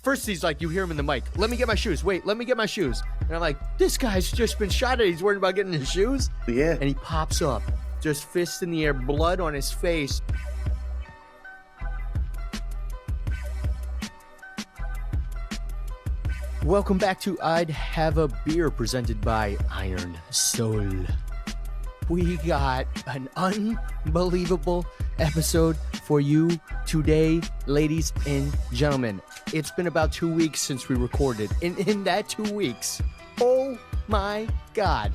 First, he's like, you hear him in the mic. Let me get my shoes. Wait, let me get my shoes. And I'm like, this guy's just been shot at. He's worried about getting his shoes. Yeah. And he pops up, just fist in the air, blood on his face. Welcome back to I'd Have a Beer, presented by Iron Soul. We got an unbelievable episode for you today, ladies and gentlemen. It's been about 2 weeks since we recorded. And in that 2 weeks, oh my God,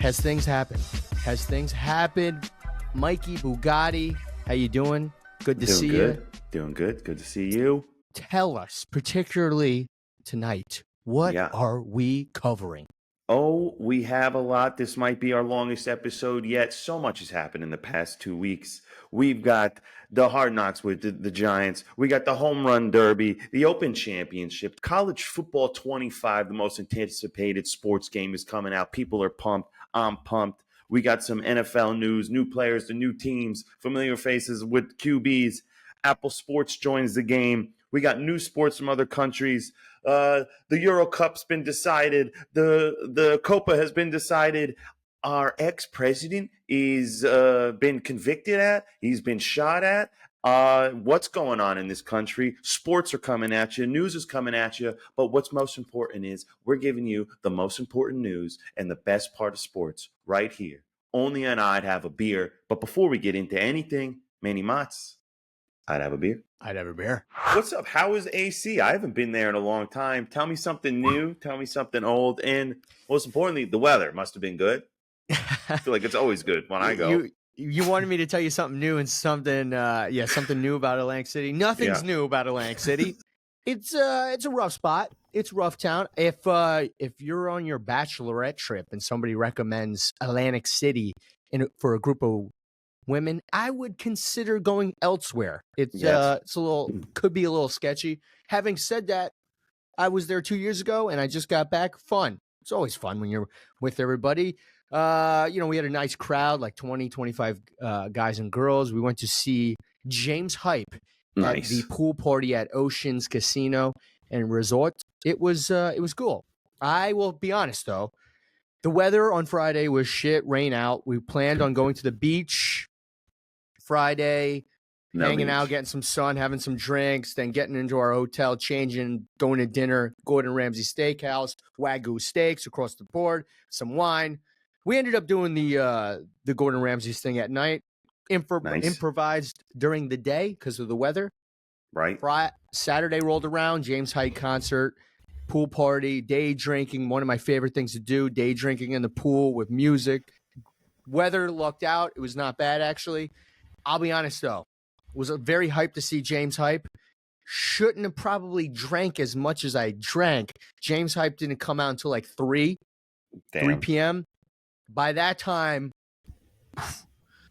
has things happened? Mikey Bugatti, how you doing? Good to see you. Doing good. Good to see you. Tell us, particularly tonight, what are we covering? Oh, we have a lot. This might be our longest episode yet. So much has happened in the past 2 weeks. We've got the Hard Knocks with the Giants. We got the Home Run Derby, the Open Championship, College Football 25, the most anticipated sports game is coming out. People are pumped. I'm pumped. We got some NFL news, new players, the new teams, familiar faces with QBs. Apple Sports joins the game. We got new sports from other countries. The Euro Cup's been decided. The Copa has been decided. Our ex-president is been convicted at. He's been shot at. What's going on in this country? Sports are coming at you. News is coming at you. But what's most important is we're giving you the most important news and the best part of sports right here. Only on I'd Have a Beer. But before we get into anything, Manny Motts, I'd have a beer. I'd have a beer. What's up? How is AC? I haven't been there in a long time. Tell me something new. Tell me something old. And most importantly, the weather must have been good. I feel like it's always good when I go. You wanted me to tell you something new and something new about Atlantic City. Nothing's new about Atlantic City. It's a rough spot. It's a rough town. If you're on your bachelorette trip and somebody recommends Atlantic City for a group of women, I would consider going elsewhere. It's could be a little sketchy. Having said that, I was there 2 years ago and I just got back. Fun. It's always fun when you're with everybody. We had a nice crowd, like 20, 25 guys and girls. We went to see James Hype at the pool party at Oceans Casino and Resort. It was cool. I will be honest though, the weather on Friday was shit, rain out. We planned on going to the beach Friday, hanging out, getting some sun, having some drinks, then getting into our hotel, changing, going to dinner, Gordon Ramsay Steakhouse, Wagyu steaks across the board, some wine. We ended up doing the Gordon Ramsay's thing at night, improvised during the day because of the weather. Right. Saturday rolled around, James Hype concert, pool party, day drinking, one of my favorite things to do, day drinking in the pool with music. Weather lucked out. It was not bad, actually. I'll be honest, though. Was very hyped to see James Hype. Shouldn't have probably drank as much as I drank. James Hype didn't come out until like 3 p.m. By that time,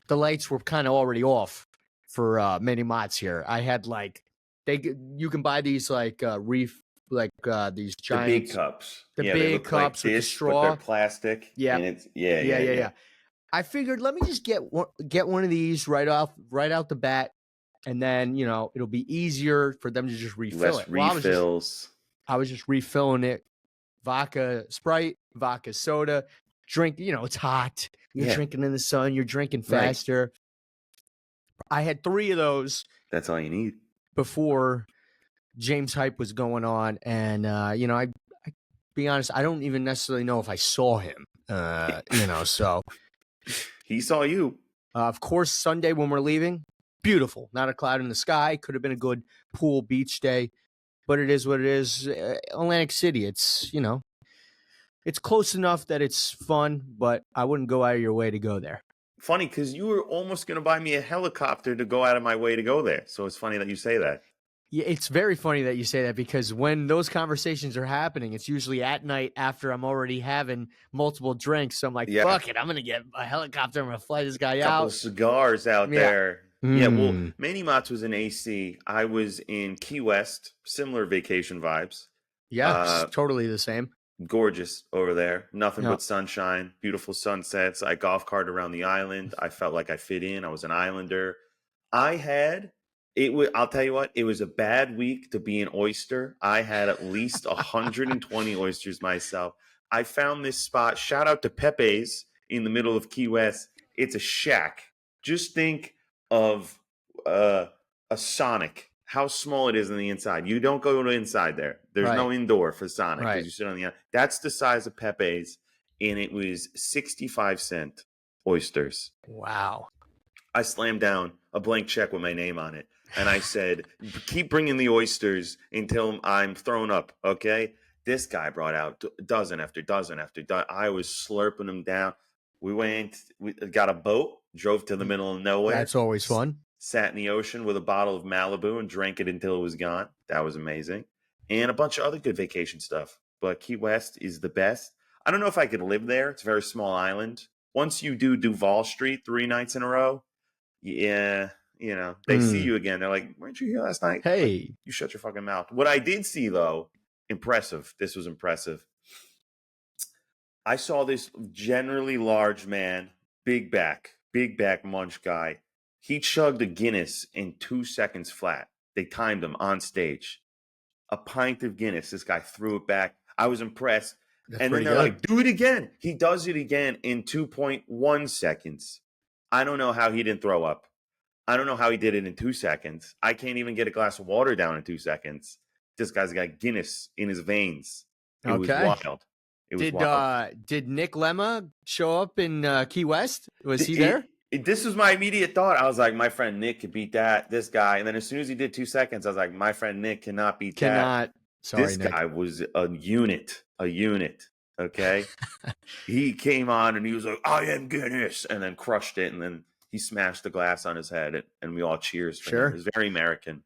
the lights were kind of already off for Manny Motts here. I had you can buy these these giant the big cups. The big cups with the straw. But they're plastic. Yeah. And it's, yeah. I figured let me just get one of these right out the bat, and then it'll be easier for them to just refill it. Refills. I was just refilling it. Vodka Sprite, vodka soda. Drink. It's hot. You're drinking in the sun. You're drinking faster. Right. I had 3 of those. That's all you need. Before James Hype was going on, and I be honest, I don't even necessarily know if I saw him. So. He saw you. Of course, Sunday when we're leaving, beautiful. Not a cloud in the sky. Could have been a good pool beach day, but it is what it is. Atlantic City, it's close enough that it's fun, but I wouldn't go out of your way to go there. Funny, because you were almost going to buy me a helicopter to go out of my way to go there. So it's funny that you say that. Yeah, it's very funny that you say that because when those conversations are happening, it's usually at night after I'm already having multiple drinks. So I'm like, fuck it, I'm going to get a helicopter. I'm going to fly this guy out. A couple of cigars out there. Yeah, well, Manny Motts was in AC. I was in Key West. Similar vacation vibes. Yeah, totally the same. Gorgeous over there. Nothing but sunshine. Beautiful sunsets. I golf carted around the island. I felt like I fit in. I was an islander. I had I'll tell you what, it was a bad week to be an oyster. I had at least 120 oysters myself. I found this spot. Shout out to Pepe's in the middle of Key West. It's a shack. Just think of a Sonic. How small it is on the inside. You don't go to inside there. There's no indoor for Sonic because you sit on the outside. That's the size of Pepe's, and it was 65-cent oysters. Wow. I slammed down a blank check with my name on it. And I said, keep bringing the oysters until I'm thrown up, okay? This guy brought out dozen after dozen after dozen. I was slurping them down. We got a boat, drove to the middle of nowhere. That's always fun. Sat in the ocean with a bottle of Malibu and drank it until it was gone. That was amazing. And a bunch of other good vacation stuff. But Key West is the best. I don't know if I could live there. It's a very small island. Once you do Duval Street 3 nights in a row, yeah, they see you again. They're like, weren't you here last night? Hey. Like, you shut your fucking mouth. What I did see, though, impressive. This was impressive. I saw this generally large man, big back munch guy. He chugged a Guinness in 2 seconds flat. They timed him on stage. A pint of Guinness. This guy threw it back. I was impressed. And then they're like, do it again. He does it again in 2.1 seconds. I don't know how he didn't throw up. I don't know how he did it in 2 seconds. I can't even get a glass of water down in 2 seconds. This guy's got Guinness in his veins. It was wild. Did Nick Lemma show up in Key West? Was he there? This was my immediate thought. I was like, my friend Nick could beat this guy. And then as soon as he did 2 seconds, I was like, my friend Nick cannot beat that. Sorry, this Nick. guy was a unit. Okay. He came on and he was like, I am Guinness, and then crushed it. And then he smashed the glass on his head and we all cheers for him. It was very American.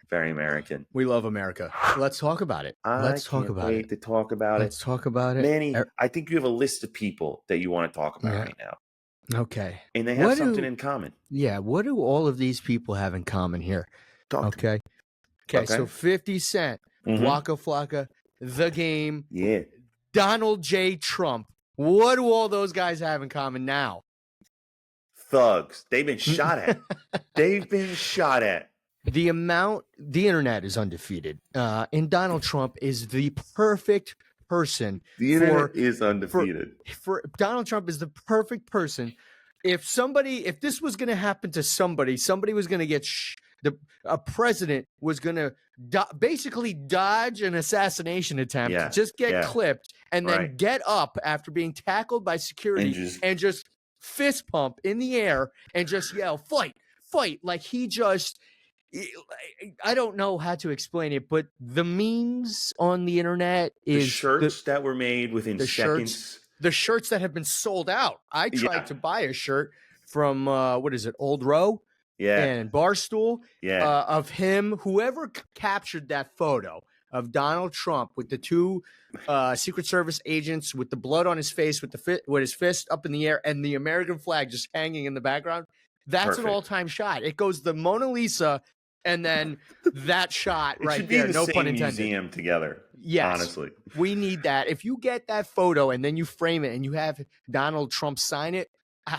Very American. We love America. Let's talk about it. Let's talk about it. Let's talk about it. Manny, I think you have a list of people that you want to talk about right now. Okay. And they have something in common. Yeah. What do all of these people have in common here? Okay. So 50 Cent, Waka Flaka, The Game, Donald J. Trump. What do all those guys have in common now? Thugs. They've been shot at. The internet is undefeated. And Donald Trump is the perfect person. The internet is undefeated. For Donald Trump is the perfect person. If this was going to happen to somebody was going to get a president was going to basically dodge an assassination attempt, just get clipped, and then get up after being tackled by security and just fist pump in the air and just yell, fight. Like he just, I don't know how to explain it, but the memes on the internet is the shirts that were made within seconds. The shirts that have been sold out. I tried to buy a shirt from, Old Row? And Barstool of him, whoever captured that photo of Donald Trump with the two Secret Service agents with the blood on his face, with his fist up in the air and the American flag just hanging in the background. That's an all-time shot. It goes the Mona Lisa and then that shot right there. No pun intended. Museum together. Yes, honestly, we need that. If you get that photo and then you frame it and you have Donald Trump sign it,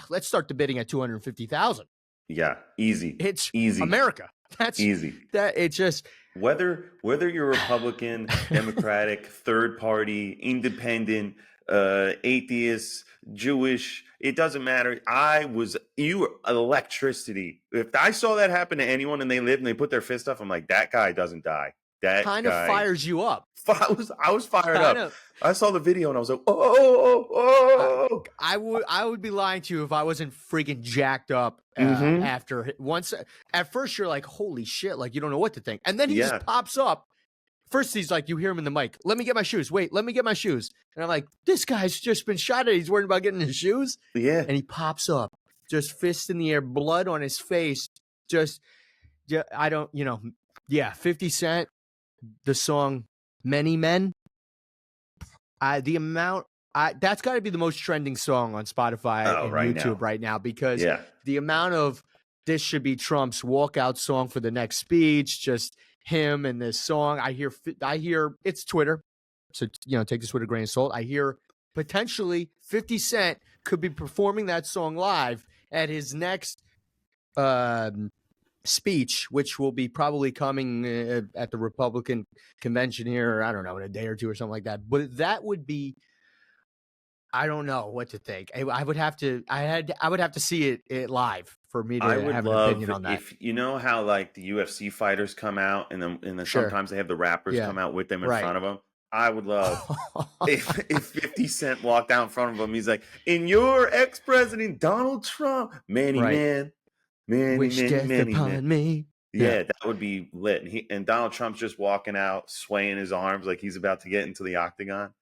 let's start the bidding at $250,000. Yeah, easy. It's easy. America. That's easy. That it's just whether you're Republican, Democratic, third party, independent, atheist, Jewish, it doesn't matter. Electricity. If I saw that happen to anyone and they lived and they put their fist up, I'm like, that guy doesn't die. That kind of fires you up. I was fired up. I saw the video and I was like, oh. I would be lying to you if I wasn't freaking jacked up after once. At first, you're like, holy shit, like you don't know what to think, and then he just pops up. First, he's like, you hear him in the mic. Let me get my shoes. Wait, let me get my shoes. And I'm like, this guy's just been shot at. He's worried about getting his shoes. Yeah. And he pops up, just fist in the air, blood on his face. I don't, 50 Cent. The song Many Men, that's got to be the most trending song on Spotify and YouTube right now because the amount of this should be Trump's walkout song for the next speech, just him and this song. I hear it's Twitter, so take this with a grain of salt. I hear potentially 50 Cent could be performing that song live at his next speech, which will be probably coming at the Republican convention here, I don't know, in a day or two or something like that. But that would be, I don't know what to think. I would have to, I would have to see it live for me I to would have an love opinion on that. if you know how like the UFC fighters come out and then Sure. sometimes they have the rappers Yeah. come out with them in Right. front of them. I would love if 50 Cent walked out in front of him. He's like, "In your ex-president Donald Trump, Manny Right. man, Manny Wish Manny death Manny upon man." me. Yeah, that would be lit. And Donald Trump's just walking out, swaying his arms like he's about to get into the octagon.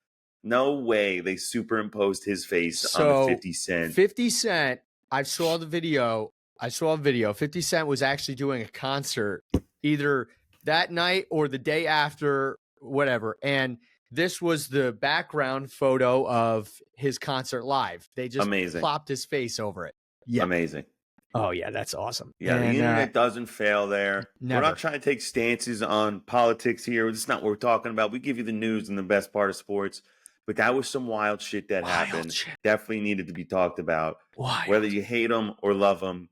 No way they superimposed his face on the 50 Cent. 50 Cent, I saw the video. 50 Cent was actually doing a concert either that night or the day after, whatever. And this was the background photo of his concert live. They just plopped his face over it. Yeah. Amazing. Oh, yeah, that's awesome. Yeah, the internet doesn't fail there. Never. We're not trying to take stances on politics here. That's not what we're talking about. We give you the news and the best part of sports. But that was some wild shit that happened. Definitely needed to be talked about. Whether you hate him or love him,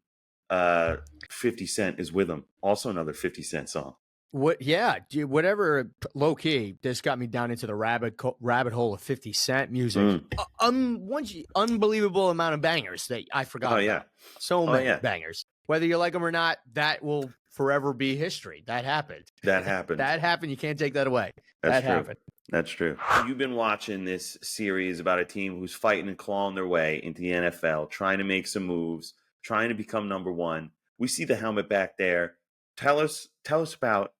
50 Cent is with him. Also another 50 Cent song. Whatever, low key, this got me down into the rabbit hole of 50 Cent music. Unbelievable amount of bangers that I forgot about. Yeah. So many bangers. Whether you like them or not, that will forever be history. That happened. That happened. You can't take that away. That true. Happened. That's true. You've been watching this series about a team who's fighting and clawing their way into the NFL, trying to make some moves, trying to become number one. We see the helmet back there. Tell us about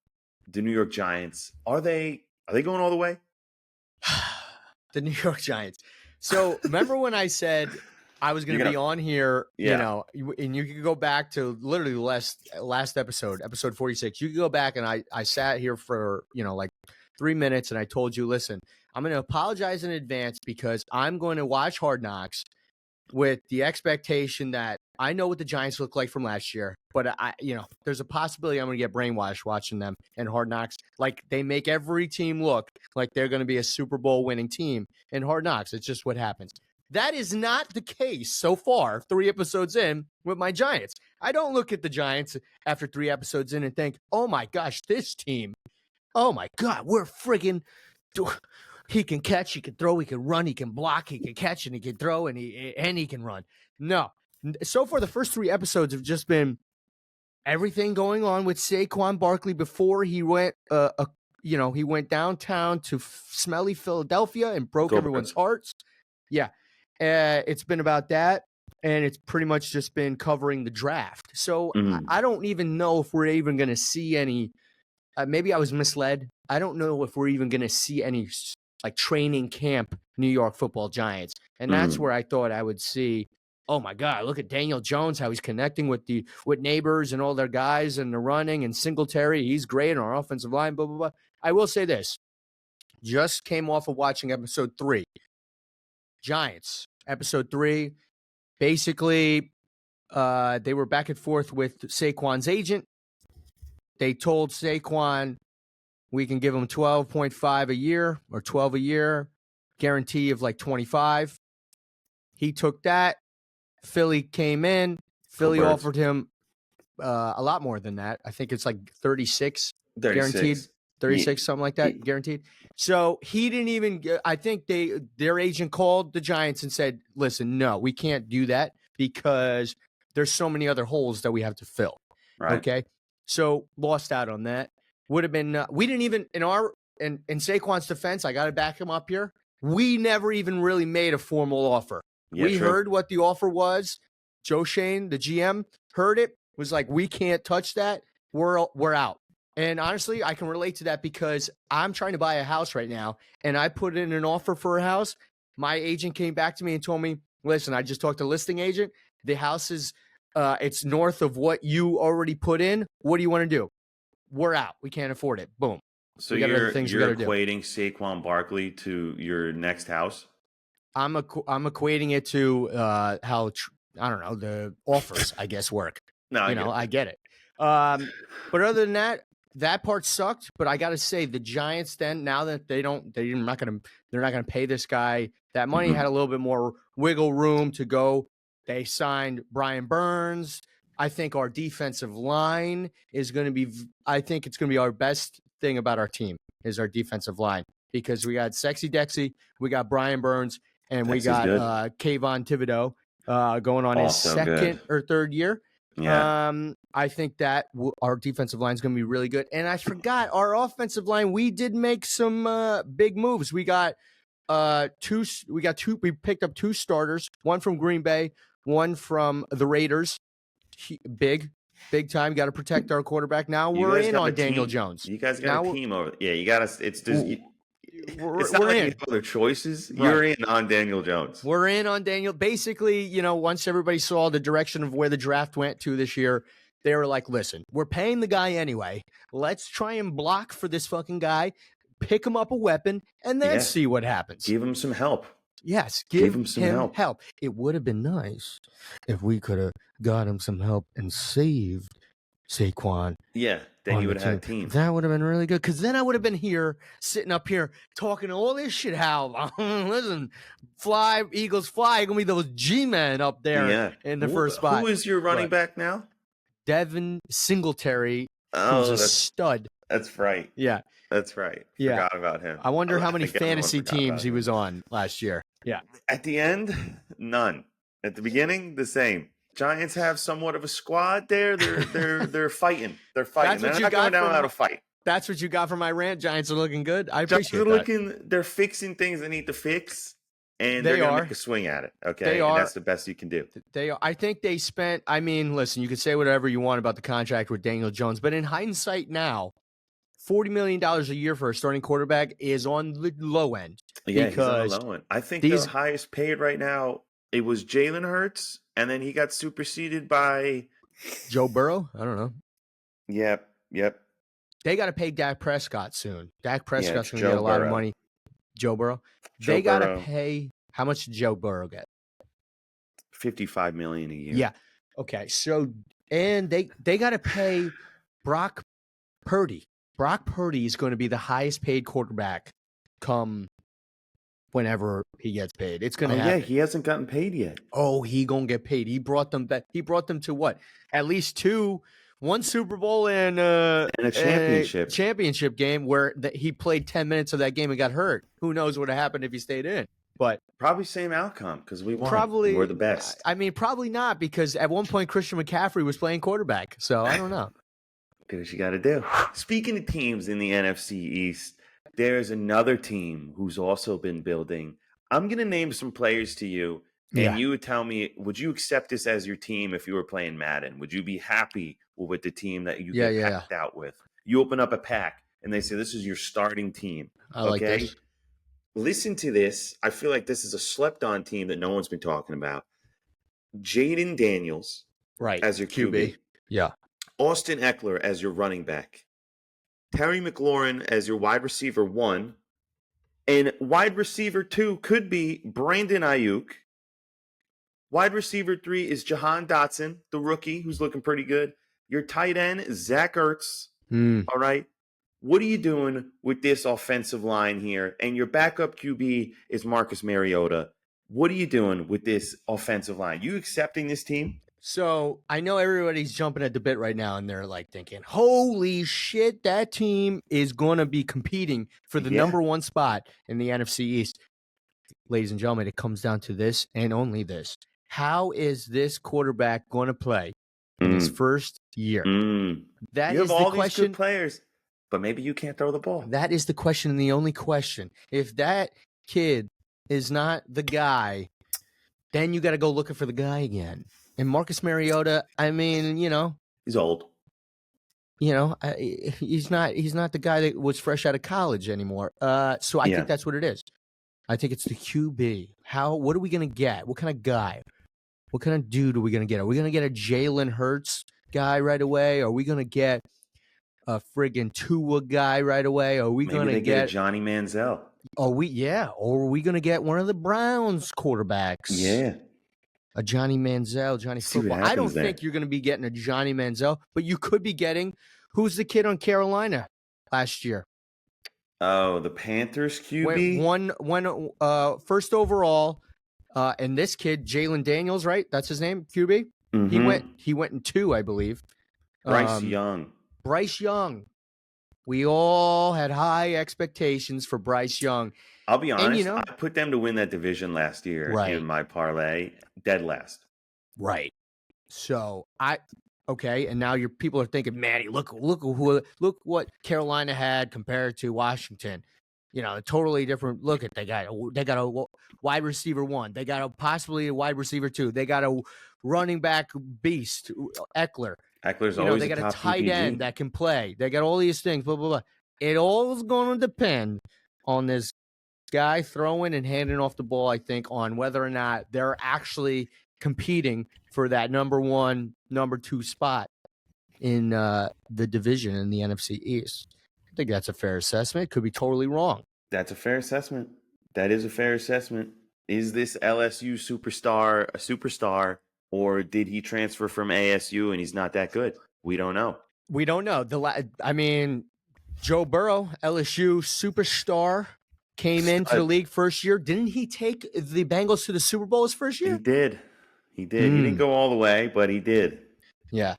the New York Giants. Are they going all the way? The New York Giants. So remember when I said I was going to be on here, you know, and you can go back to literally the last episode 46. You can go back and I sat here for, like 3 minutes and I told you, listen, I'm going to apologize in advance because I'm going to watch Hard Knocks with the expectation that I know what the Giants look like from last year, but there's a possibility I'm going to get brainwashed watching them and Hard Knocks. Like they make every team look like they're going to be a Super Bowl winning team in Hard Knocks. It's just what happens. That is not the case so far, 3 episodes in with my Giants. I don't look at the Giants after 3 episodes in and think, oh my gosh, this team, oh my God, we're friggin', he can catch, he can throw, he can run, he can block, he can catch, and he can throw, and he can run. No. So far, the first 3 episodes have just been everything going on with Saquon Barkley before he went, he went downtown to smelly Philadelphia and broke everyone's hearts. Yeah. It's been about that, and it's pretty much just been covering the draft. So I don't even know if we're even going to see any maybe I was misled. I don't know if we're even going to see any like training camp New York Football Giants. And that's where I thought I would see, oh my God, look at Daniel Jones, how he's connecting with neighbors and all their guys and the running, and Singletary, he's great on our offensive line, blah, blah, blah. I will say this, just came off of watching episode 3. Giants, episode 3, basically they were back and forth with Saquon's agent. They told Saquon we can give him 12.5 a year or 12 a year, guarantee of like 25. He took that. Philly came in. Philly offered him a lot more than that. I think it's like 36 guaranteed. 36, something like that, guaranteed. So he didn't even – I think their agent called the Giants and said, listen, no, we can't do that because there's so many other holes that we have to fill. Right. Okay? So lost out on that. Would have been we didn't even in Saquon's defense, I got to back him up here. We never even really made a formal offer. Yeah, we heard what the offer was. Joe Shane, the GM, heard it, was like, we can't touch that. We're out. And honestly, I can relate to that because I'm trying to buy a house right now, and I put in an offer for a house. My agent came back to me and told me, listen, I just talked to the listing agent. The house is it's north of what you already put in. What do you want to do? We're out. We can't afford it. Boom. So you're equating Saquon Barkley to your next house? I'm equating it to how I don't know, the offers I guess work. No, I get it. But other than that, that part sucked. But I got to say, the Giants then, now that they're not going to pay this guy that money, had a little bit more wiggle room to go. They signed Brian Burns. I think our defensive line is going to be. I think it's going to be our best thing about our team is our defensive line because we got Sexy Dexy, we got Brian Burns, and we got Kayvon Thibodeau going on his second or third year. Yeah. I think that our defensive line is going to be really good. And I forgot our offensive line. We did make some big moves. We got two. We picked up 2 starters. One from Green Bay, one from the Raiders. Big time. Got to protect our quarterback. Now we're in on Daniel Jones. You guys got a team over. Yeah, you got to. It's just. It's not we're like in. you have other choices. Right. You're in on Daniel Jones. We're in on Daniel. Basically, once everybody saw the direction of where the draft went to this year, they were like, listen, we're paying the guy anyway. Let's try and block for this fucking guy, pick him up a weapon, and then see what happens. Give him some help. Yes, give him some help. It would have been nice if we could have got him some help and saved Saquon. Yeah, then you would have had a team. That would have been really good because then I would have been sitting up here talking all this shit. How listen, Eagles fly. Gonna be those G-men up there in the first spot. Who is your running back now? Devin Singletary. Who's a stud. That's right. Yeah, that's right. Yeah, forgot about him. I wonder how many fantasy teams he was on last year. Yeah. At the end, none. At the beginning, the same. Giants have somewhat of a squad there. They're fighting. They're fighting. They're not going down without a fight. That's what you got from my rant. Giants are looking good. I appreciate that. They're fixing things they need to fix, and they're going to make a swing at it. Okay, they are. And that's the best you can do. They are. I think they spent. I mean, listen, you can say whatever you want about the contract with Daniel Jones, but in hindsight now, $40 million a year for a starting quarterback is on the low end. Yeah, he's on the low end. I think the highest paid right now, it was Jalen Hurts, and then he got superseded by Joe Burrow. I don't know. Yep. They got to pay Dak Prescott soon. Dak Prescott's going to get a lot of money. Joe Burrow. They got to pay. How much did Joe Burrow get? $55 million a year. Yeah. Okay. So, and they got to pay Brock Purdy. Brock Purdy is going to be the highest paid quarterback come whenever he gets paid. It's going to happen. Yeah, he hasn't gotten paid yet. Oh, he going to get paid. He brought them back. He brought them to what? At least 1 Super Bowl and a championship game where he played 10 minutes of that game and got hurt. Who knows what would have happened if he stayed in? But probably same outcome because we won. Probably we're the best. I mean, probably not because at one point Christian McCaffrey was playing quarterback. So I don't know. Do what you got to do. Speaking of teams in the NFC East, there's another team who's also been building. I'm going to name some players to you, and you would tell me, would you accept this as your team if you were playing Madden? Would you be happy with the team that you get packed out with? You open up a pack, and they say, this is your starting team. I like this. Listen to this. I feel like this is a slept-on team that no one's been talking about. Jaden Daniels as your QB. Yeah. Austin Eckler as your running back. Terry McLaurin as your wide receiver 1. And wide receiver 2 could be Brandon Ayuk. Wide receiver 3 is Jahan Dotson, the rookie, who's looking pretty good. Your tight end, Zach Ertz. All right. What are you doing with this offensive line here? And your backup QB is Marcus Mariota. What are you doing with this offensive line? You accepting this team? So I know everybody's jumping at the bit right now, and they're like thinking, holy shit, that team is going to be competing for the number 1 spot in the NFC East. Ladies and gentlemen, it comes down to this and only this. How is this quarterback going to play in his first year? That you is have all the question. These good players, but maybe you can't throw the ball. That is the question and the only question. If that kid is not the guy, then you got to go looking for the guy again. And Marcus Mariota, I mean, he's old. He's not the guy that was fresh out of college anymore. So I think that's what it is. I think it's the QB. What are we going to get? What kind of guy? What kind of dude are we going to get? Are we going to get a Jalen Hurts guy right away? Are we going to get a friggin' Tua guy right away? Are we going to get a Johnny Manziel? Or are we going to get one of the Browns quarterbacks? Yeah. A Johnny Manziel, Johnny Football. I don't think you're going to be getting a Johnny Manziel, but you could be getting who's the kid on Carolina last year? Oh, the Panthers QB? First overall, and this kid, Jalen Daniels, right? That's his name, QB? Mm-hmm. He went in 2, I believe. Bryce Young. Bryce Young. We all had high expectations for Bryce Young. I'll be And, honest, I put them to win that division last year in right, my parlay, dead last. right. So okay, and now your people are thinking, Manny, look what Carolina had compared to Washington. Totally different. Look at they got a wide receiver 1. They got possibly a wide receiver 2. They got a running back beast, Eckler. Eckler's always They a got a top tight end PPG. that can play. They got all these things. Blah blah blah. It all is going to depend on this guy throwing and handing off the ball. I think on whether or not they're actually competing for that number 1, number 2 spot in the division in the NFC East. I think that's a fair assessment. Could be totally wrong. That's a fair assessment. That is a fair assessment. Is this LSU superstar a superstar, or did he transfer from ASU and he's not that good? We don't know. We don't know. Joe Burrow, LSU superstar, came into the league first year. Didn't he take the Bengals to the Super Bowl his first year? He did. He didn't go all the way, but he did. Yeah.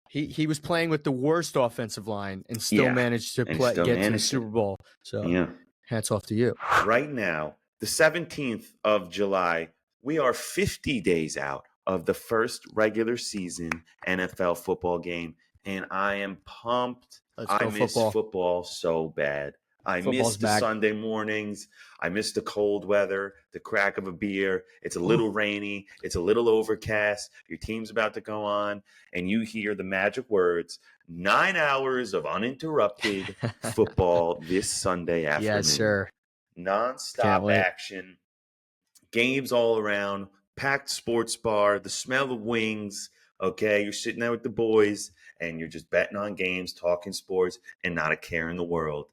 He was playing with the worst offensive line and still managed to get to the Super Bowl. So hats off to you. Right now, the 17th of July, we are 50 days out of the first regular season NFL football game, and I am pumped. I miss football so bad. I miss the Sunday mornings. I miss the cold weather, the crack of a beer. It's a little rainy. It's a little overcast. Your team's about to go on, and you hear the magic words, 9 hours of uninterrupted football this Sunday afternoon. Yes, sir. Non-stop action. Games all around. Packed sports bar. The smell of wings. Okay, you're sitting there with the boys, and you're just betting on games, talking sports, and not a care in the world.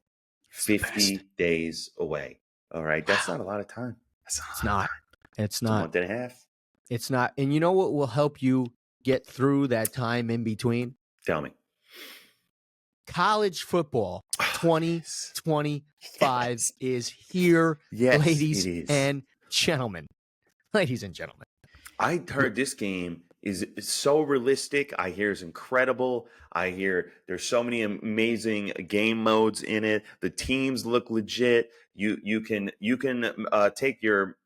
50 days away. All right. That's not a lot of time. It's not. It's a month and a half. It's not. And you know what will help you get through that time in between? Tell me. College football 2025 is here, ladies and gentlemen. Ladies and gentlemen. I heard this game is so realistic. I hear it's incredible. I hear there's so many amazing game modes in it. The teams look legit. You can take your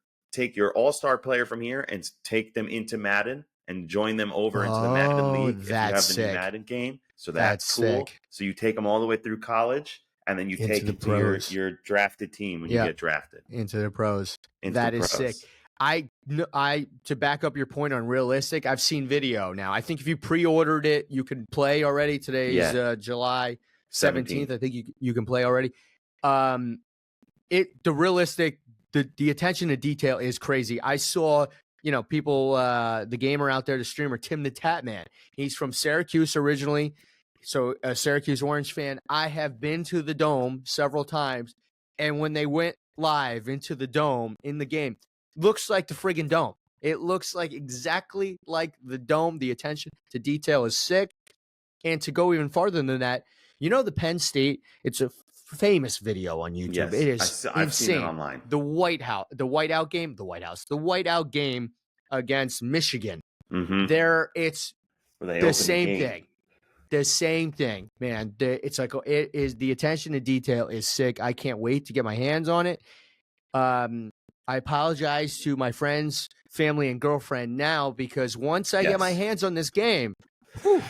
all-star player from here and take them into Madden and join them over into the Madden League if you have the new Madden game. So that's cool. Sick. So you take them all the way through college, and then you take it to your drafted team when you get drafted into the pros. That is sick. I to back up your point on realistic, I've seen video now. I think if you pre-ordered it, you can play already. Today is July 17th. I think you can play already. The realistic, the attention to detail is crazy. I saw, people, the gamer out there, the streamer, Tim the Tap Man. He's from Syracuse originally. So a Syracuse Orange fan. I have been to the Dome several times. And when they went live into the Dome in the game, looks like the friggin' Dome. It looks like exactly like the Dome. The attention to detail is sick. And to go even farther than that, the Penn State, it's a famous video on YouTube. Yes, it is I've insane. seen it online. The whiteout game against Michigan. Mm-hmm. It's the same thing. The same thing, man. It's like it is. The attention to detail is sick. I can't wait to get my hands on it. I apologize to my friends, family, and girlfriend now because once I get my hands on this game, gonna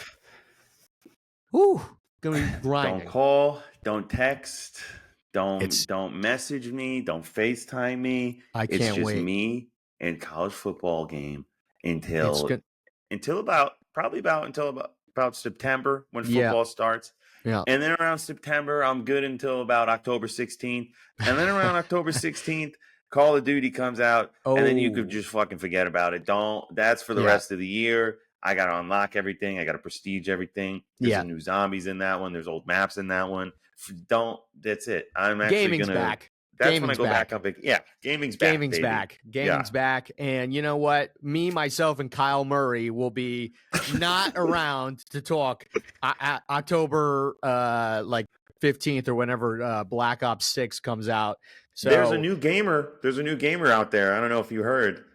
be grinding. Don't call, don't text, don't message me, don't FaceTime me. It's just me and college football game until about September when football starts. Yeah. And then around September, I'm good until about October 16th. And then around October 16th, Call of Duty comes out, and then you could just fucking forget about it. That's for the rest of the year. I got to unlock everything. I got to prestige everything. There's some new zombies in that one. There's old maps in that one. That's it. I'm actually going to. Back. That's when I go back up. Yeah, gaming's back. Gaming's back. And you know what? Me, myself, and Kyle Murray will be not around to talk October 15th or whenever Black Ops 6 comes out. So there's a new gamer out there. I don't know if you heard.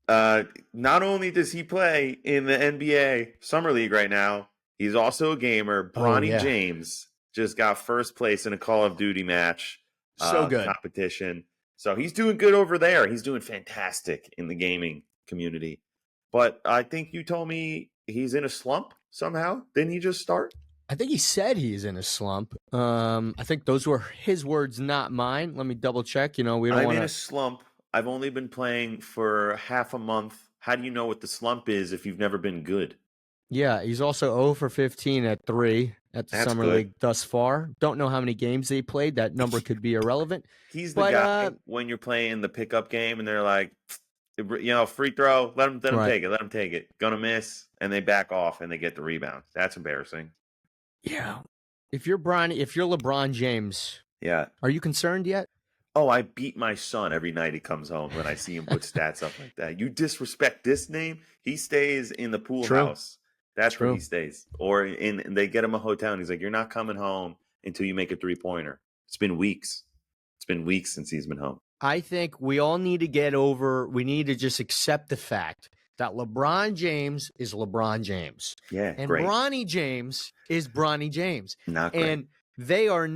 Not only does he play in the NBA Summer League right now, he's also a gamer. Bronny yeah. James just got first place in a Call of Duty match So good. competition. So he's doing good over there. He's doing fantastic in the gaming community. But I think you told me he's in a slump somehow. Didn't he just start? I think he said he's in a slump. I think those were his words, not mine. Let me double check. We don't I'm want in a to. slump. I've only been playing for half a month. How do you know what the slump is if you've never been good? Yeah, he's also 0 for 15 at 3 at the That's Summer good. League thus far. Don't know how many games they played. That number could be irrelevant. He's the But guy when you're playing the pickup game and they're like, free throw, let him right. take it, let him take it. Gonna miss, and they back off and they get the rebound. That's embarrassing. Yeah. If you're LeBron James, Yeah. are you concerned yet? Oh, I beat my son every night he comes home when I see him put stats up like that. You disrespect this name, he stays in the pool house. That's where he stays. Or they get him a hotel and he's like, you're not coming home until you make a 3-pointer. It's been weeks. It's been weeks since he's been home. I think we all need to we need to just accept the fact that LeBron James is LeBron James. Yeah, and great. Bronny James is Bronny James. Not great. And they are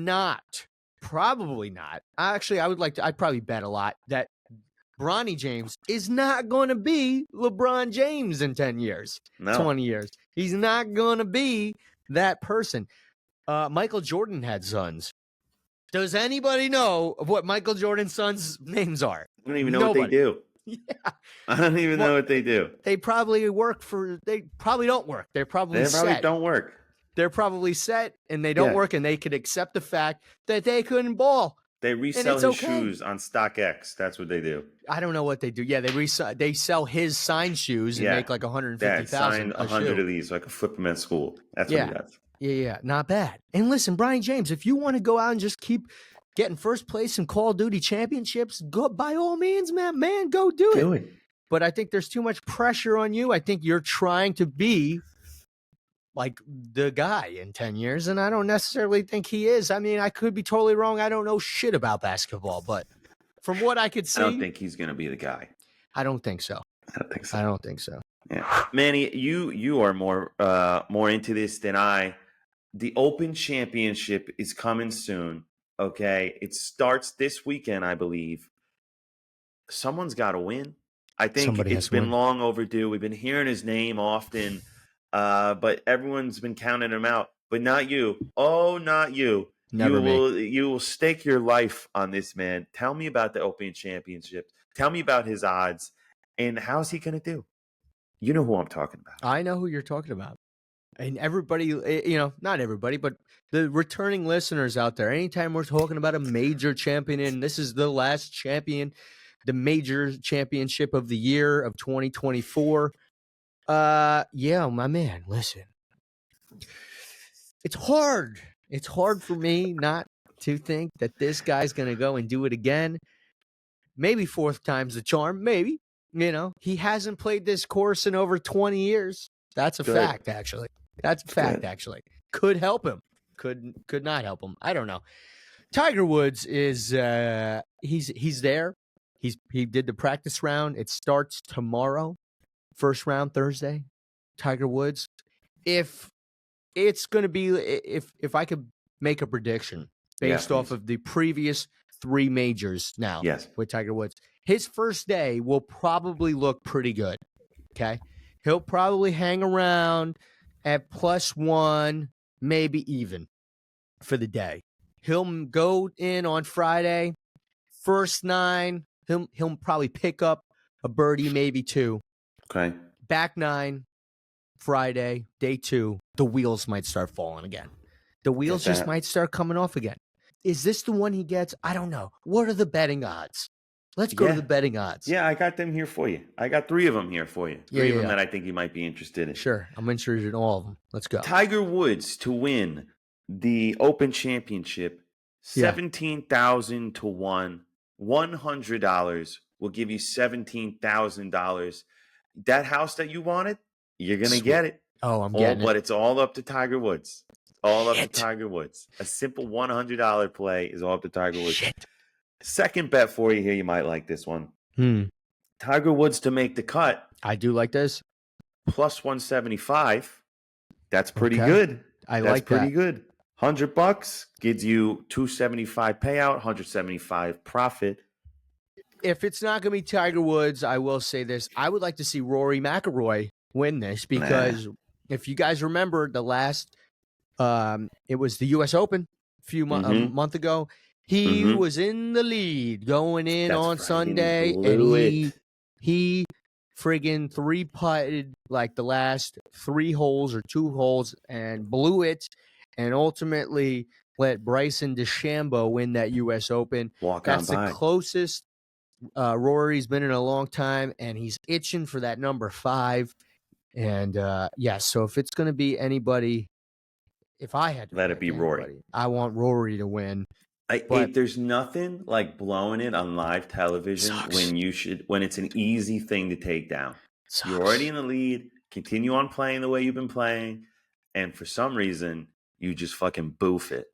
probably not. Actually, I'd probably bet a lot that Bronny James is not going to be LeBron James in 10 years, 20 years. He's not going to be that person. Michael Jordan had sons. Does anybody know what Michael Jordan's sons' names are? I don't even know what they do. Yeah. I don't even know what they do. They probably don't work. They're probably set. Don't work. They're probably set and they don't work, and they could accept the fact that they couldn't ball. They resell his shoes on StockX. That's what they do. I don't know what they do. Yeah, they sell his signed shoes and make like 150,000. Signed 100 of these so I can flip them at school. That's what he does. Yeah, not bad. And listen, Bronny James, if you want to go out and just keep getting first place in Call of Duty championships, go by all means, man, go do it. But I think there's too much pressure on you. I think you're trying to be like the guy in 10 years, and I don't necessarily think he is. I mean, I could be totally wrong. I don't know shit about basketball, but from what I could see, I don't think he's going to be the guy. I don't think so. I don't think so. Yeah. Manny, you are more into this than I. The Open Championship is coming soon. Okay, it starts this weekend, I believe. Someone's got to win. I think it's been long overdue. We've been hearing his name often, but everyone's been counting him out. But not you. Oh, not you. You will stake your life on this man. Tell me about the Open Championship. Tell me about his odds, and how's he going to do? You know who I'm talking about. I know who you're talking about. And everybody, not everybody, but the returning listeners out there, anytime we're talking about a major champion, and this is the last champion, the major championship of the year of 2024. My man, listen. It's hard. It's hard for me not to think that this guy's going to go and do it again. Maybe fourth time's the charm. Maybe. He hasn't played this course in over 20 years. That's a fact, actually. Actually. Could help him. Could not help him. I don't know. Tiger Woods is he's there. He did the practice round. It starts tomorrow. First round Thursday. Tiger Woods. If it's going to be if I could make a prediction based off of the previous 3 majors now with Tiger Woods, his first day will probably look pretty good. Okay? He'll probably hang around at +1, maybe even for the day. He'll go in on Friday, first 9. He'll probably pick up a birdie, maybe 2. Okay. Back 9, Friday, day 2. The wheels might start falling again. The wheels just might start coming off again. Is this the one he gets? I don't know. What are the betting odds? Let's go to the betting odds. Yeah, I got them here for you. I got 3 of them here for you. 3 of them that I think you might be interested in. Sure. I'm interested in all of them. Let's go. Tiger Woods to win the Open Championship, 17,000 to 1. $100 will give you $17,000. That house that you wanted, you're going to get it. Oh, I'm getting it. But it's all up to Tiger Woods. All up to Tiger Woods. A simple $100 play is all up to Tiger Woods. Second bet for you here. You might like this one. Tiger Woods to make the cut, I do like this. plus 175. That's pretty Okay. good. I That's like pretty that. good. $100 gives you 275 payout, 175 profit. If it's not going to be Tiger Woods, I will say this. I would like to see Rory McIlroy win this because if you guys remember the last, it was the U.S. Open a month ago. He was in the lead going in That's on right, Sunday, and he blew he friggin' three-putted like the last 3 holes or 2 holes and blew it, and ultimately let Bryson DeChambeau win that U.S. Open. That's the closest Rory's been in a long time, and he's itching for that number 5. And so if it's going to be anybody, if I had to let it be Rory. I want Rory to win. There's nothing like blowing it on live television when it's an easy thing to take down. You're already in the lead. Continue on playing the way you've been playing, and for some reason you just fucking boof it,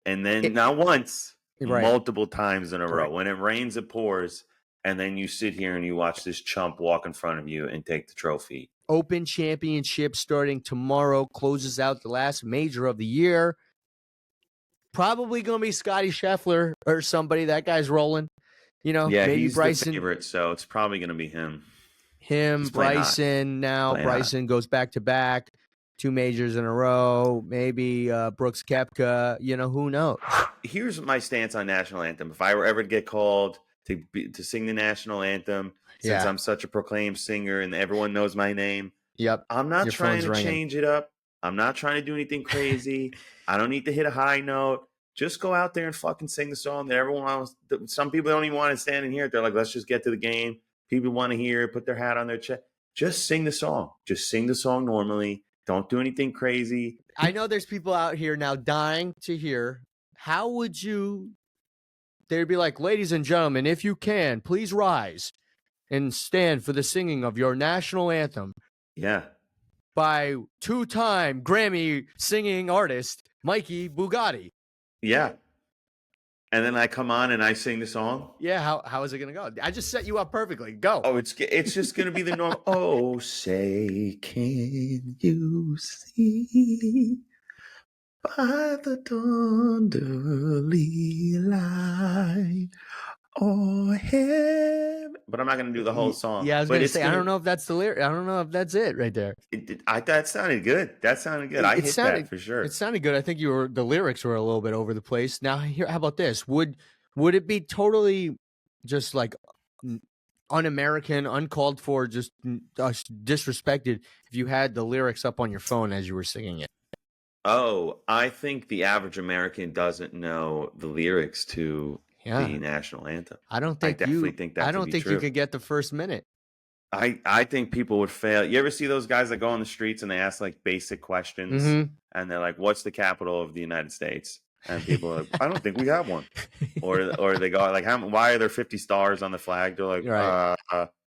and then not once, multiple times in a row. When it rains, it pours, and then you sit here and you watch this chump walk in front of you and take the trophy. Open Championship starting tomorrow closes out the last major of the year. Probably going to be Scotty Scheffler or somebody. That guy's rolling. Maybe he's Bryson. The favorite, so it's probably going to be him. Bryson now. Bryson goes back to back, 2 majors in a row. Maybe Brooks Koepka. Who knows? Here's my stance on national anthem. If I were ever to get called to sing the national anthem, since I'm such a proclaimed singer and everyone knows my name, I'm not trying to change it up. I'm not trying to do anything crazy. I don't need to hit a high note. Just go out there and fucking sing the song that everyone wants. Some people don't even want to stand and hear it. They're like, let's just get to the game. People want to hear it, put their hat on their chest. Just sing the song. Just sing the song normally. Don't do anything crazy. I know there's people out here now dying to hear. How would you? They'd be like, ladies and gentlemen, if you can, please rise and stand for the singing of your national anthem. Yeah. By 2-time Grammy singing artist Mikey Bugatti. Yeah. And then I come on and I sing the song. Yeah, how is it going to go? I just set you up perfectly. Go. Oh, it's just going to be the normal. Oh, say, can you see by the dawn's early light? Oh, heaven. But I'm not going to do the whole song. Yeah, I was going to say, I don't know if that's the lyric. I don't know if that's it right there. That sounded good. I hit that for sure. It sounded good. I think the lyrics were a little bit over the place. Now, how about this? Would it be totally just like un-American, uncalled for, just disrespected if you had the lyrics up on your phone as you were singing it? Oh, I think the average American doesn't know the lyrics to the national anthem. I definitely think that. I don't think you could get the first minute. I think people would fail. You ever see those guys that go on the streets and they ask like basic questions, and they're like, "What's the capital of the United States?" And people are like, "I don't think we have one." Or they go like, "Why are there 50 stars on the flag?" They're like,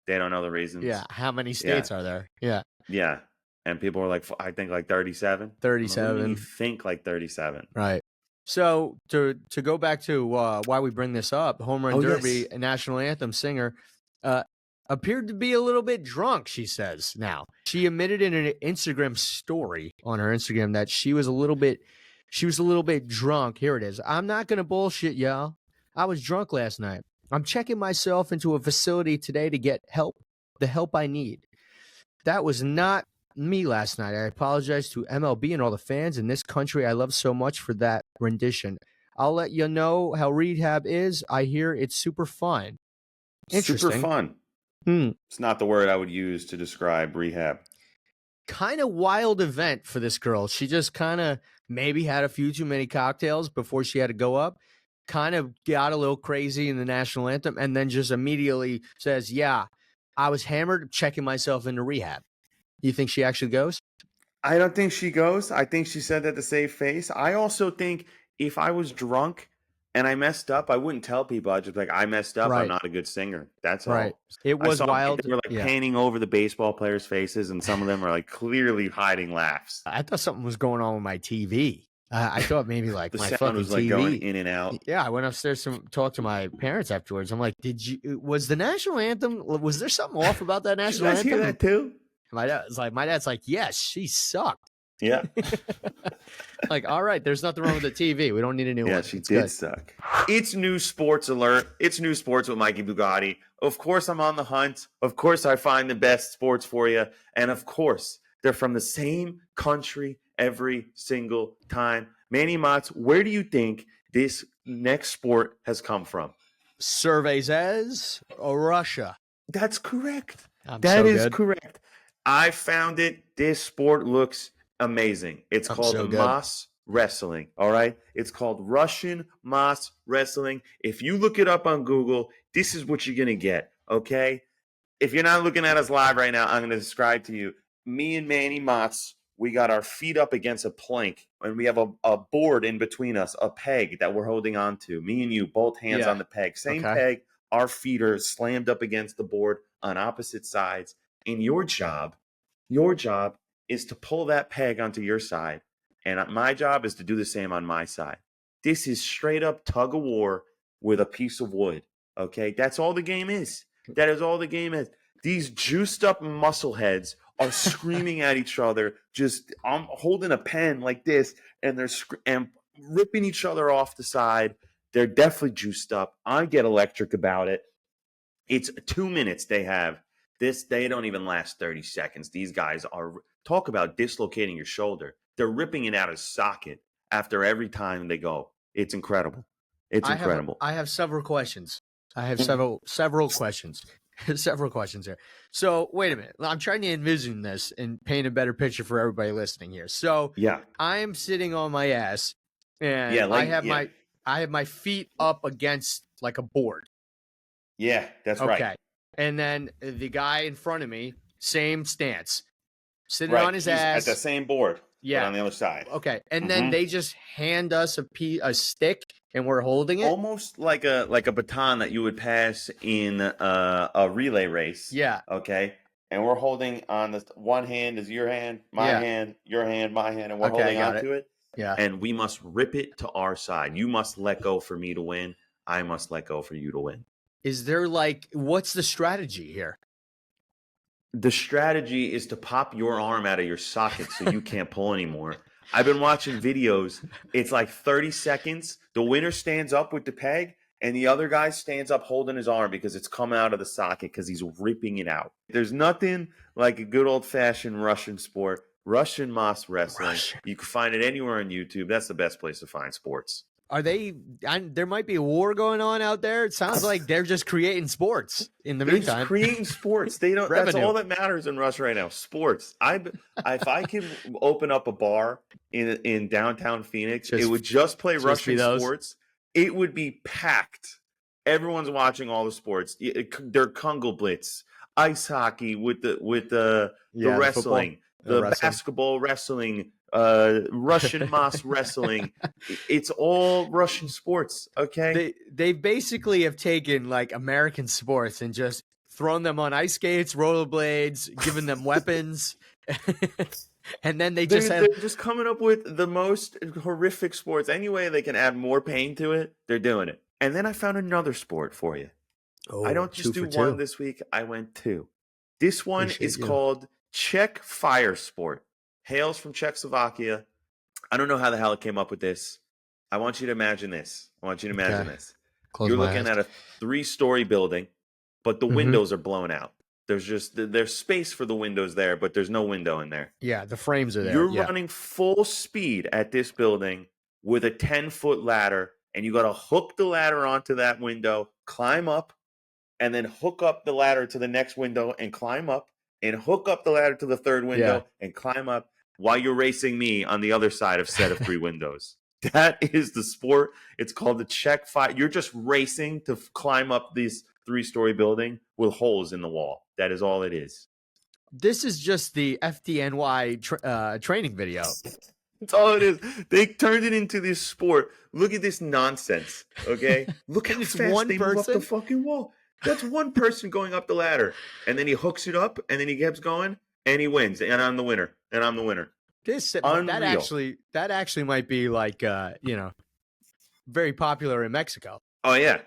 they don't know the reasons. Yeah, how many states are there? Yeah. And people are like, I think like 37. 37. You think like 37. Right. So to go back to why we bring this up, Home Run Derby national anthem singer appeared to be a little bit drunk, she says. Now, she admitted in an Instagram story on her Instagram that she was a little bit drunk. Here it is. I'm not going to bullshit, y'all. I was drunk last night. I'm checking myself into a facility today to get help, the help I need. That was not me last night. I apologize to MLB and all the fans in this country I love so much for that rendition. I'll let you know how rehab is. I hear it's super fun. Interesting. Super fun. It's not the word I would use to describe rehab. Kind of wild event for this girl. She just kind of maybe had a few too many cocktails before she had to go up. Kind of got a little crazy in the national anthem and then just immediately says, yeah, I was hammered, checking myself into rehab. You think she actually goes? I don't think she goes. I think she said that to save face. I also think if I was drunk and I messed up, I wouldn't tell people. I'd just be like, I messed up. Right. I'm not a good singer. That's all. Right. It was wild. They were like panning over the baseball players' faces, and some of them are like clearly hiding laughs. I thought something was going on with my TV. I thought maybe like The my sound fucking was like TV. going in and out. Yeah, I went upstairs to talk to my parents afterwards. I'm like, was the national anthem, was there something off about that Did you national guys anthem? hear that too? My dad's like, yes, she sucked. Yeah. Like, all right, there's nothing wrong with the TV. We don't need a new one. Yeah, she It's did good. suck. It's new sports alert. It's new sports with Mikey Bugatti. Of course, I'm on the hunt. Of course, I find the best sports for you. And of course, they're from the same country every single time. Manny Motts, where do you think this next sport has come from? Survey says Russia. That's correct. I'm That so is good. correct. I found it. This sport looks amazing. It's I'm called so good. Mas wrestling. All right. It's called Russian Mas wrestling. If you look it up on Google, this is what you're going to get. Okay. If you're not looking at us live right now, I'm going to describe to you. Me and Manny Motts, we got our feet up against a plank, and we have a board in between us, a peg that we're holding on to. Me and you, both hands on the peg. Same peg. Our feet are slammed up against the board on opposite sides. And your job is to pull that peg onto your side. And my job is to do the same on my side. This is straight up tug of war with a piece of wood. Okay? That's all the game is. That is all the game is. These juiced up muscle heads are screaming at each other. I'm holding a pen like this, and they're and ripping each other off the side. They're definitely juiced up. I get electric about it. It's 2 minutes they have. They don't even last 30 seconds. These guys talk about dislocating your shoulder. They're ripping it out of socket after every time they go. It's incredible. It's incredible. I have several questions. I have several questions. Several questions here. So wait a minute. I'm trying to envision this and paint a better picture for everybody listening here. So yeah, I'm sitting on my ass, and I have my feet up against like a board. Yeah, that's right. Okay. And then the guy in front of me, same stance, sitting on his ass at the same board. Yeah, but on the other side. Okay, and then they just hand us a stick, and we're holding it, almost like a baton that you would pass in a relay race. Yeah. Okay, and we're holding on the one hand is your hand, my hand, your hand, my hand, and we're holding onto it. Yeah, and we must rip it to our side. You must let go for me to win. I must let go for you to win. Is there what's the strategy here? The strategy is to pop your arm out of your socket so you can't pull anymore. I've been watching videos. It's like 30 seconds. The winner stands up with the peg, and the other guy stands up holding his arm because it's coming out of the socket because he's ripping it out. There's nothing like a good old-fashioned Russian sport, Russian Mas wrestling. You can find it anywhere on YouTube. That's the best place to find sports. Are they? There might be a war going on out there. It sounds like they're just creating sports in the meantime. Just creating sports. They don't. That's all that matters in Russia right now. Sports. If I could open up a bar in downtown Phoenix, it would just play Russian sports. It would be packed. Everyone's watching all the sports. They're Kungl Blitz, ice hockey with the wrestling, the basketball wrestling. Russian Mas wrestling. It's all Russian sports. Okay. They basically have taken American sports and just thrown them on ice skates, rollerblades, given them weapons. And then they're just coming up with the most horrific sports. Any way they can add more pain to it, they're doing it. And then I found another sport for you. I don't just do one this week. I went two. This one is called Czech fire sport. Hails from Czechoslovakia. I don't know how the hell it came up with this. I want you to imagine this. This. You're looking at a 3-story building, but the windows are blown out. There's space for the windows there, but there's no window in there. Yeah, the frames are there. You're running full speed at this building with a 10-foot ladder, and you got to hook the ladder onto that window, climb up, and then hook up the ladder to the next window and climb up, and hook up the ladder to the third window and climb up. While you're racing me on the other side of set of 3 windows. That is the sport. It's called the Czech fire. You're just racing to climb up this 3-story building with holes in the wall. That is all it is. This is just the FDNY training video. That's all it is. They turned it into this sport. Look at this nonsense, okay? Look how fast they move up the fucking wall. That's one person going up the ladder. And then he hooks it up, and then he keeps going. And he wins, and I'm the winner. Unreal. that actually might be like very popular in Mexico. Oh yeah,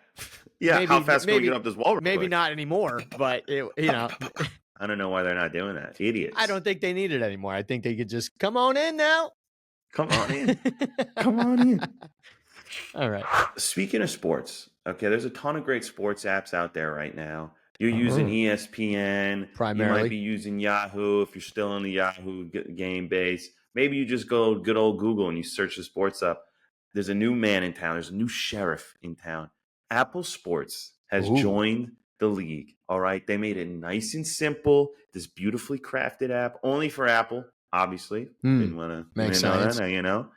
yeah. How Maybe fast can we get maybe up this wall real maybe quick? not anymore, but I don't know why they're not doing that. I Idiots. don't think they need it anymore. I think they could just come on in now. Come on in. Come on in. All right. Speaking of sports, okay, there's a ton of great sports apps out there right now. You're using ESPN. You might Primarily. be using Yahoo if you're still on the Yahoo game base. Maybe you just go good old Google and you search the sports up. There's a new man in town. There's a new sheriff in town. Apple Sports has Ooh. joined the league. All right. They made it nice and simple. This beautifully crafted app, only for Apple, obviously. Didn't want to Makes know sense. that, now you know.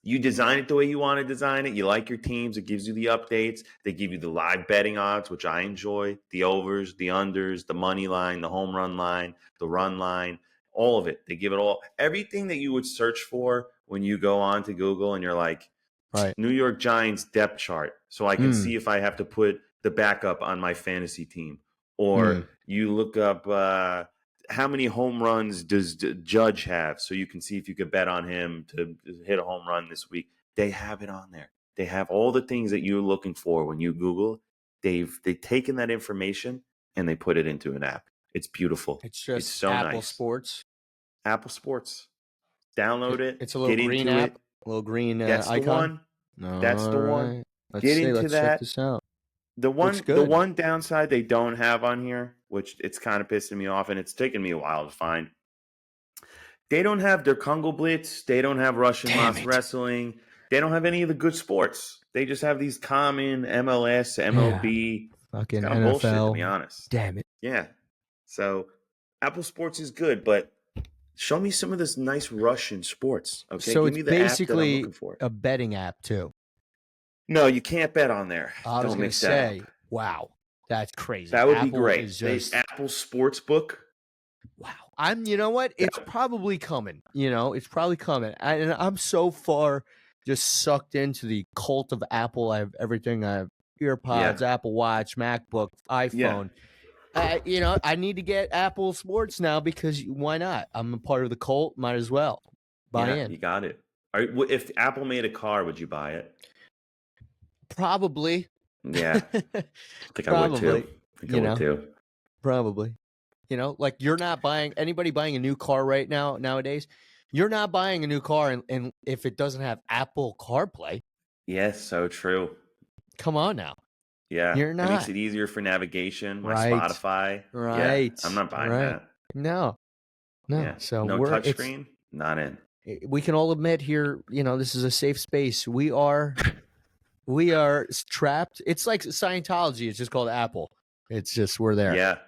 You design it the way you want to design it. You like your teams. It gives you the updates. They give you the live betting odds, which I enjoy. The overs, the unders, the money line, the home run line, the run line, all of it. They give it all. Everything that you would search for when you go on to Google and you're like, Right. New York Giants depth chart, so I can see if I have to put the backup on my fantasy team. Or you look up how many home runs does Judge have, so you can see if you could bet on him to hit a home run this week. They have it on there. They have all the things that you're looking for when you Google. They've taken that information and they put it into an app. It's beautiful. It's just so Apple nice. Sports. Apple Sports. Download it. It's a little get green into app. it. A little green That's icon. the one. That's the one. Let's Get see. into Let's that. check this out. The Looks good. one downside they don't have on here, which it's kind of pissing me off, and it's taken me a while to find. They don't have their Congo Blitz. They don't have Russian Moss Wrestling. They don't have any of the good sports. They just have these common MLS, MLB, fucking kind of NFL. bullshit, to be honest. Damn it. Yeah. So Apple Sports is good, but show me some of this nice Russian sports. Okay, So give me it's the app that I'm basically looking for. a betting app too. No, you can't bet on there. I was Don't going to mix that say, up. wow, that's crazy. That would Apple be great. Is just, Apple Sportsbook. Wow. You know what? It's probably coming. It's probably coming. And I'm so far just sucked into the cult of Apple. I have everything. I have EarPods, Apple Watch, MacBook, iPhone. I need to get Apple Sports now because why not? I'm a part of the cult. Might as well buy in. You got it. If Apple made a car, would you buy it? Probably. Yeah. I think I would too. Probably. Like you're not buying anybody buying a new car right now nowadays. You're not buying a new car and if it doesn't have Apple CarPlay. Yes, so true. Come on now. Yeah. You're not. It makes it easier for navigation. My Spotify. Right. Yeah, I'm not buying that. No. Yeah. So no touchscreen? Not in. We can all admit here, this is a safe space. We are trapped. It's like Scientology. It's just called Apple. It's just we're there. Yeah.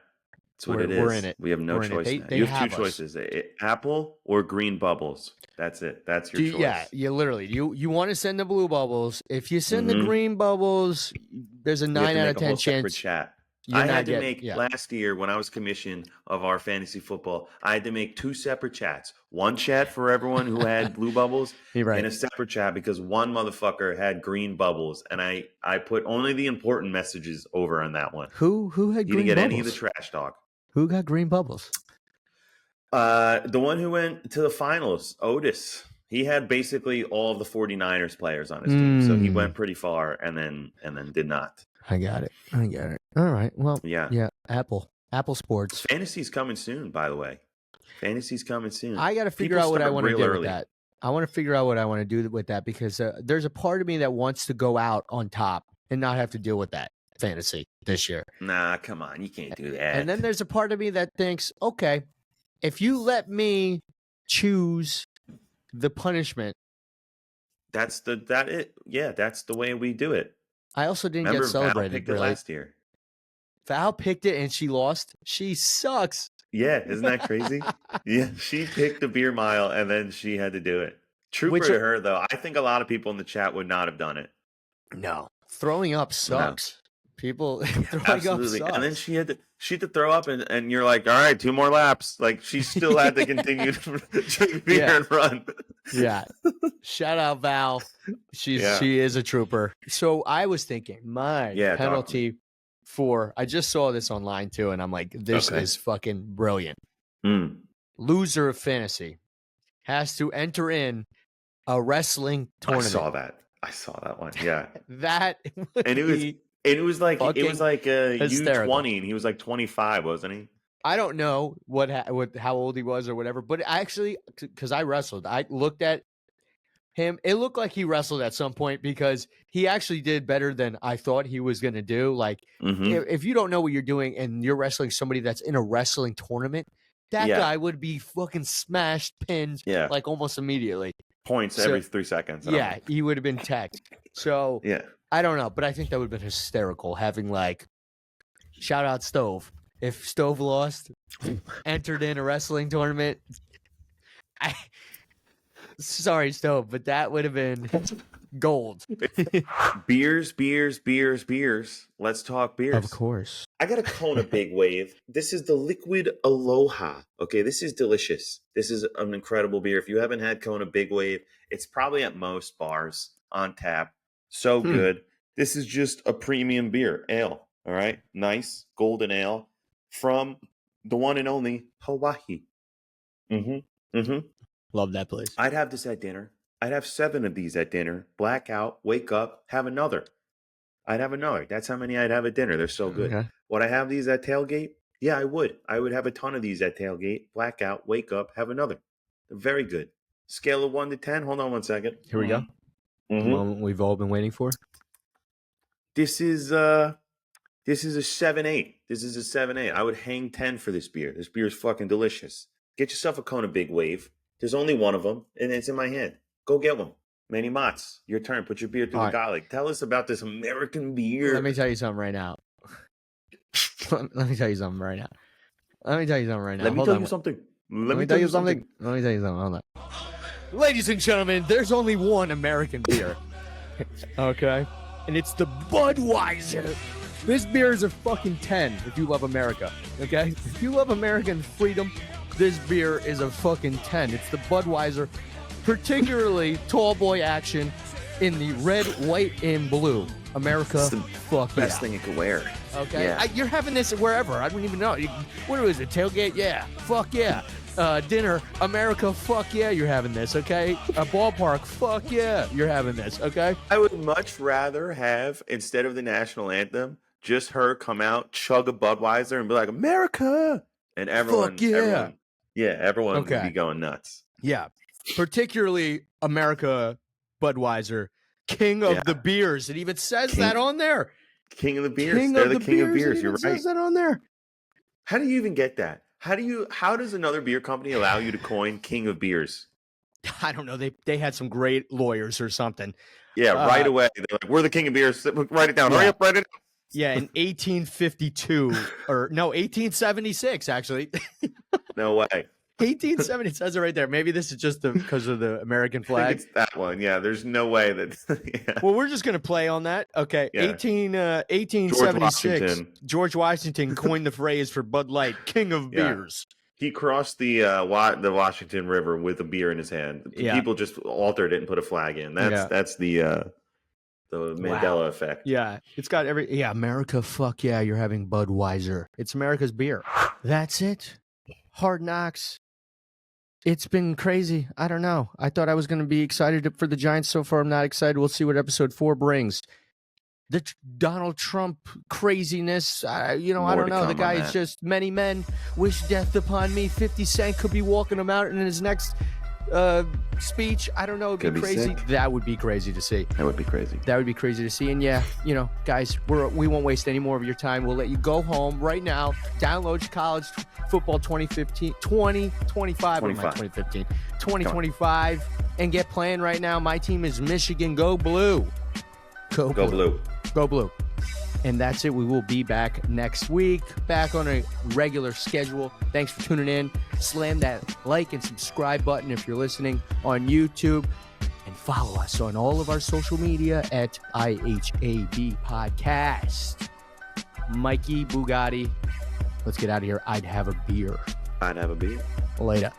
That's what it is. We're in it. We have no choice now. They you have two choices. Apple or green bubbles. That's it. That's your choice. Yeah, you literally. You want to send the blue bubbles. If you send the green bubbles, there's a 9 out of 10 chance. Chat. I had to make last year when I was commissioned of our fantasy football, I had to make 2 separate chats. One chat for everyone who had blue bubbles and a separate chat because one motherfucker had green bubbles. And I put only the important messages over on that one. Who had green bubbles? You didn't get any of the trash talk. Who got green bubbles? The one who went to the finals, Otis. He had basically all of the 49ers players on his team. So he went pretty far and then did not. I got it. All right. Well, yeah. Apple Sports. Fantasy's coming soon, by the way. Fantasy's coming soon. I got to figure out what I want to do with that. I want to figure out what I want to do with that because there's a part of me that wants to go out on top and not have to deal with that fantasy this year. Nah, come on. You can't do that. And then there's a part of me that thinks, okay, if you let me choose the punishment. That's the way we do it. I also didn't get celebrated. Val picked it last year. Val picked it and she lost. She sucks. Yeah, isn't that crazy? Yeah, she picked the beer mile and then she had to do it. Trooper to her, though. I think a lot of people in the chat would not have done it. No. Throwing up sucks. No. People throwing Absolutely. up sucks. And then she had to throw up and you're like, all right, 2 more laps. Like she still had to continue to drink beer and run. Yeah. Shout out Val. She is a trooper. So I was thinking my penalty for I just saw this online too, and I'm like, this is fucking brilliant. Loser of fantasy. has to enter in a wrestling tournament. I saw that one. Yeah. That would and it was like hysterical. U20 and he was like 25, wasn't he? I don't know how old he was or whatever, but actually, because I wrestled, I looked at him. It looked like he wrestled at some point because he actually did better than I thought he was going to do. Like, if you don't know what you're doing and you're wrestling somebody that's in a wrestling tournament, that guy would be fucking smashed, pinned, like almost immediately. Points every 3 seconds. Yeah, he would have been tagged. So, I don't know, but I think that would have been hysterical having, like, shout out Stove. If Stove lost, entered in a wrestling tournament, sorry, Stove, but that would have been gold. Beers. Let's talk beers. Of course. I got a Kona Big Wave. This is the Liquid Aloha. Okay, this is delicious. This is an incredible beer. If you haven't had Kona Big Wave, it's probably at most bars on tap. So good. This is just a premium beer, ale. All right, nice golden ale from the one and only Hawaii. Love that place. I'd have this at dinner. I'd have 7 of these at dinner. Black out, wake up, have another. I'd have another. That's how many I'd have at dinner. They're so good. Okay. Would I have these at tailgate? Yeah, I would. I would have a ton of these at tailgate. Black out, wake up, have another. They're very good. Scale of 1 to 10. Hold on one second. Here we go. The moment we've all been waiting for. This is a 7-8. This is a 7-8. I would hang 10 for this beer. This beer is fucking delicious. Get yourself a Kona Big Wave. There's only one of them, and it's in my hand. Go get one. Manny Motts, your turn. Put your beer through the gullet. Tell us about this American beer. Let me tell you something right now. Let me tell you something right now. Let me tell you something. Hold on. Ladies and gentlemen, there's only one American beer. Okay? And it's the Budweiser. This beer is a fucking 10 if you love America. Okay? If you love American freedom, this beer is a fucking 10. It's the Budweiser, particularly tall boy action in the red, white, and blue. America, it's the fuck best thing you could wear. Okay? Yeah. You're having this wherever. I don't even know. What is it? Tailgate? Yeah. Fuck yeah. Dinner, America, fuck yeah, you're having this, okay? A ballpark, fuck yeah, you're having this, okay? I would much rather have, instead of the national anthem, just her come out, chug a Budweiser, and be like, America! And everyone, fuck yeah. Everyone would be going nuts. Yeah, particularly America, Budweiser, king of the beers. It even says that on there. King of the beers. They're the king of beers. You're right. It says that on there. How do you even get that? How does another beer company allow you to coin king of beers? I don't know. They had some great lawyers or something. Yeah, right away. They're like, we're the king of beers. Write it down. Hurry up, write it down. Yeah, in 1852 or no, 1876 actually. No way. 1870 says it right there. Maybe this is just because of the American flag. I think it's that one. Yeah, there's no way that. Well, we're just going to play on that. Okay, 1876. George Washington coined the phrase for Bud Light, king of beers. He crossed the Washington River with a beer in his hand. People just altered it and put a flag in. That's the Mandela effect. Yeah, it's got America, fuck yeah, you're having Budweiser. It's America's beer. That's it. Hard Knocks. It's been crazy. I don't know. I thought I was going to be excited for the Giants. So far, I'm not excited. We'll see what episode 4 brings. The Donald Trump craziness. I don't know. The guy is just many men wish death upon me. 50 Cent could be walking him out in his next speech. I don't know. It'd be crazy. That would be crazy to see. That would be crazy. That would be crazy to see. And guys, we won't waste any more of your time. We'll let you go home right now. Download College Football 2025 and get playing right now. My team is Michigan. Go Blue. Go Blue. Go Blue. And that's it. We will be back next week, back on a regular schedule. Thanks for tuning in. Slam that like and subscribe button if you're listening on YouTube. And follow us on all of our social media at IHAB Podcast. Mikey Bugatti. Let's get out of here. I'd have a beer. Later.